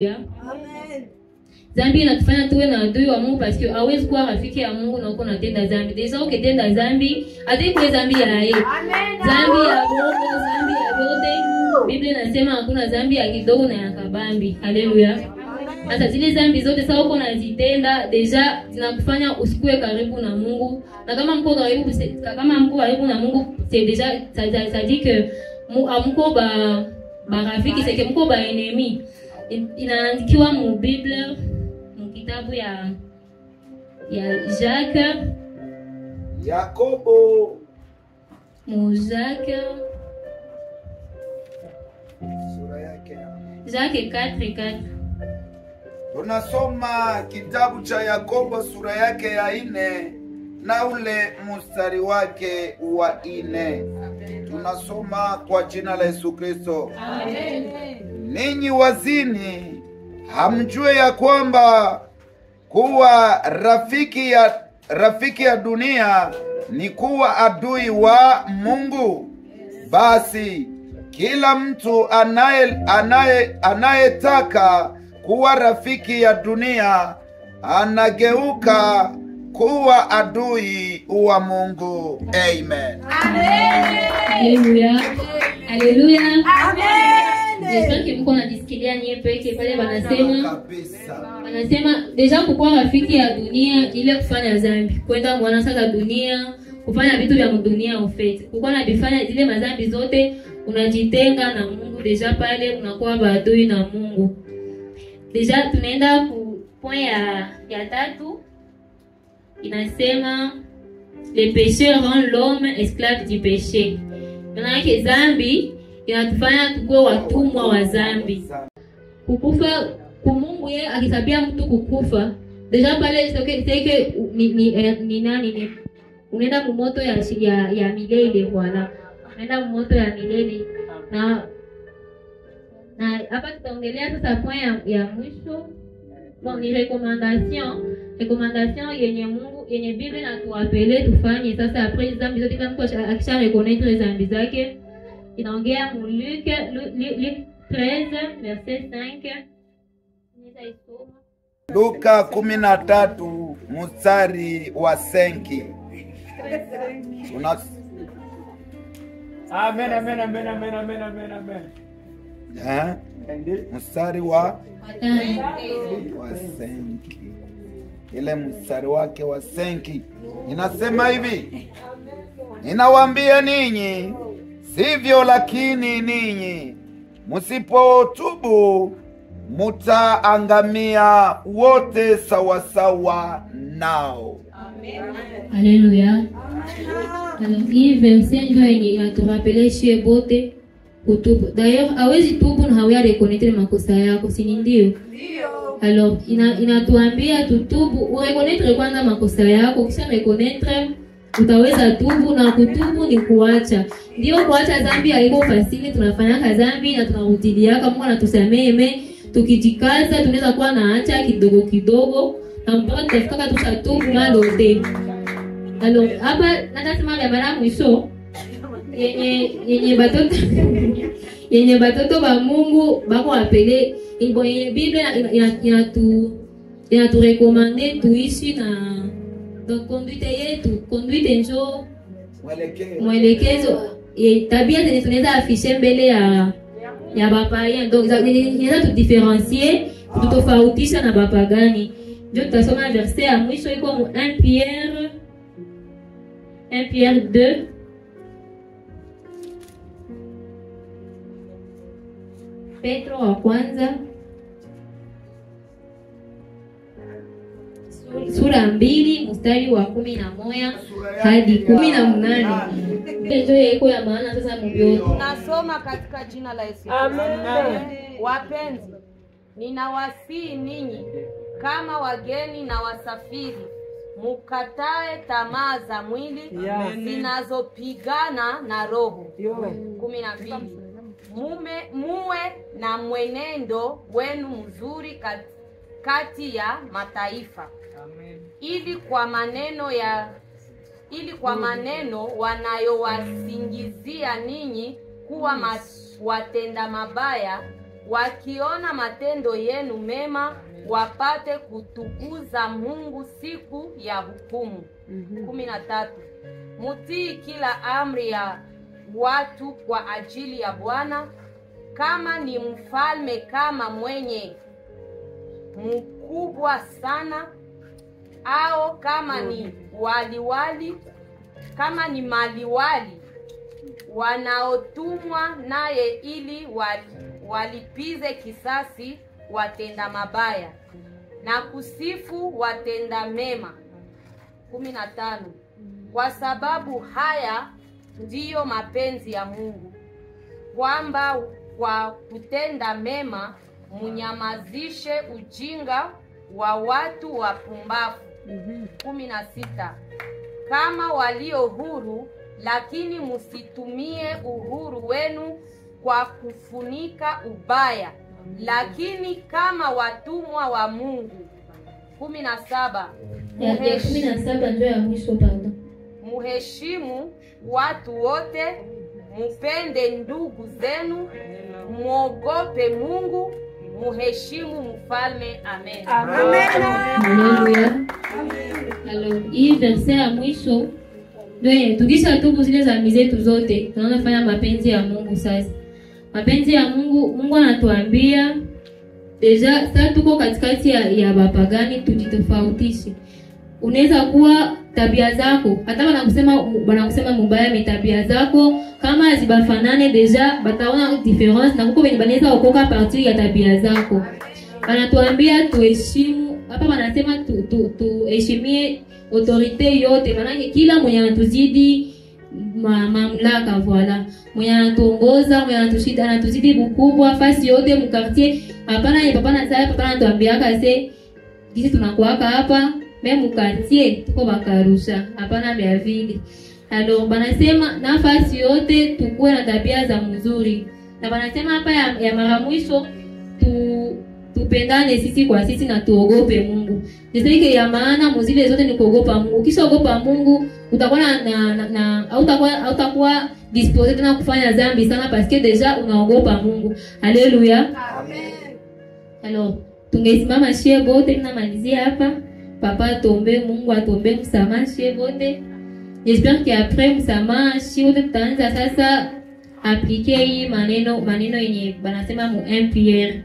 Amen. Zambi inatufanya tuwe na adui wa Mungu parce que hawezi kuwa rafiki ya Mungu na uko unatenda zambi. Deja ukitenda zambi, hata kwa zambi ya yeye. Zambi ya bongo, zambi ya yote. Biblia inasema hakuna zambi ya kidogo na ya kabambi. Haleluya. Hata zile zambi zote sasa uko unazitenda, deja zinakufanya usikue karibu na Mungu. Na kama mko karibu na Mungu, c'est déjà ça dit que mko ba rafiki, c'est que mko ba ennemi. Inaandikiwa mu Biblia mu kitabu ya Jacques Yakobo mu Jacques sura yake. Jacques 4:4. Tunasoma kitabu cha Yakobo sura yake ya 4 na ule mstari wake wa 4. Tunasoma kwa jina la Yesu Kristo. Amen. Ninyi wazini, hamjue ya kwamba kuwa rafiki ya dunia ni kuwa adui wa Mungu? Basi kila mtu anayetaka kuwa rafiki ya dunia anageuka kuwa adui wa Mungu. Amen. Haleluya. Haleluya. Amen. J'espère que mko najisikia nyie peke pale wanasema Kabisa. wanasema deja kukuwa rafiki ya dunia ile kufanya dhambi, kwenda mwanasa za dunia, kufanya vitu vya dunia ofeti. Kukuwa na bifanya zile madhambi zote, unajitenga na Mungu, deja pale unakuwa badui na Mungu. Deja tunaenda ku point ya 3. Inasema le péché rend l'homme esclave du péché. Maana yake dhambi inatufanya tukue watumwa wa dhambi. Kukufa kwa Mungu, yeye akisabia mtu kukufa, deja pale sike ni nani unaenda mu moto ya milele wala. Unaenda mu moto ya milele. Na hapa tutaongelea sasa point ya mwisho. Bon, ni recommandation yenye Mungu, yenye Biblia inatuapele tufanye sasa après dhambi zote. Kama mtu akisha reconnaître dhambi zake, inaongea mu Luc 13 verset 5. Luka 13 mstari wa 5. Amen, amen, amen, amen, amen, amen, amen. Mstari wa 5. Ile mstari wake wa 5 inasema hivi: ninawaambia ninyi, sivyo lakini ninyi msipotubu mutaangamia wote sawasawa nao. Alléluia. Alors hii verset ndio yenye inaturapeler chez bote kutubu. D'ailleurs hawezi tubu na hawezi reconnaître makosa yako, si ndio? Ndio. Alors inatuambia tutubu, ureconnaître kwanza makosa yako, kisha reconnaître utaweza tubu. Na kutubu ni kuacha. Ndio kuacha dhambi haiko fasili, tunafanya dhambi na tunarudilia kama Mungu anatusamehe. Tukijikaza tunaweza kuwa naacha kidogo kidogo na mpaka tutafika tutatubu malote. Alors hapa natasema ya mara mwisho yenye batoto ba Mungu bako apele ibo. Biblia inatu recommander tuishi na donc conduite yetu, conduite njo mwelekezo tabia zenye tunaweza afishe mbele ya bapayen. Donc inaweza tudifferencier, tutofautisha na bapagani. Ndio tutasoma verset ya mwisho iko mu 1 Pierre 2 Petro wa kwanza sura 2 mstari wa 11 hadi 18. Ndio iko ya maana sasa mbio. Tunasoma katika jina la Yesu. Amen. Wapenzi, ninawasihi ninyi kama wageni na wasafiri, mukatae tamaa za mwili zinazopigana na roho. 12. Muwe na mwenendo wenu mzuri kati ya mataifa. Amen. Ili kwa maneno wanayowasingizia ninyi kuwa watenda mabaya wakiona matendo yenu mema, wapate kutukuza Mungu siku ya hukumu. 13. Mutii kila amri ya watu kwa ajili ya Bwana, kama ni mfalme, kama mwenye mkubwa sana, au kama ni maliwali wanaotumwa naye, ili walipize kisasi watenda mabaya na kusifu watenda mema. 15. Kwa sababu haya ndiyo mapenzi ya Mungu, kwamba kwa kutenda mema munyamazishe ujinga wa watu wapumbavu. 16. Kama walio huru, lakini musitumie uhuru wenu kwa kufunika ubaya, lakini kama watumwa wa Mungu. 17. Muheshimu watu wote, mupende ndugu zenu, muogope Mungu, muheshimu mfalme. Amen. Haleluya. Alors, hii verse ya mwisho ndio tukisha tubu zile dhambi zetu zote, tunaanza fanya mapenzi ya Mungu sasa. Mapenzi ya Mungu anatuambia deja sasa tuko katikati ya bapagani, tujitofautishe. Unaweza kuwa tabia zako, hata wanakusema mubaya ni tabia zako, kama zibafanane deja bataona difference, na kuko wenye banaweza okoka partir ya tabia zako. Wanatuambia tuheshimu, hapa wanasema tuheshimie autorite yote, maana kila mwenye anatuzidi mamlaka, voilà, mwenye anatuongoza, mwenye anatuzidi bukubwa fasi yote mu quartier. Hapana ni papa na sasa, papa anatuambia kase sisi tunakuaka hapa même quartier tuko bakarusha, hapana bia vile. Alors banasema nafasi yote tukue na tabia za mzuri, na banasema hapa ya mara mwisho tupendane sisi kwa sisi na tuogope Mungu. Nisike ya maana muzile zote ni kuogopa Mungu. Kisha ogopa Mungu utakuwa hautakuwa disposé tena kufanya dhambi sana, parce que déjà unaogopa Mungu. Haleluya. Amen. Alors tungesimama shie bote, tunamalizia hapa. Papa tombe, Mungu atombe msamaha shie bote. J'espère que après msamaha shie bote tutaanza sasa appliquer hii maneno yenye banasema mu 1 Pierre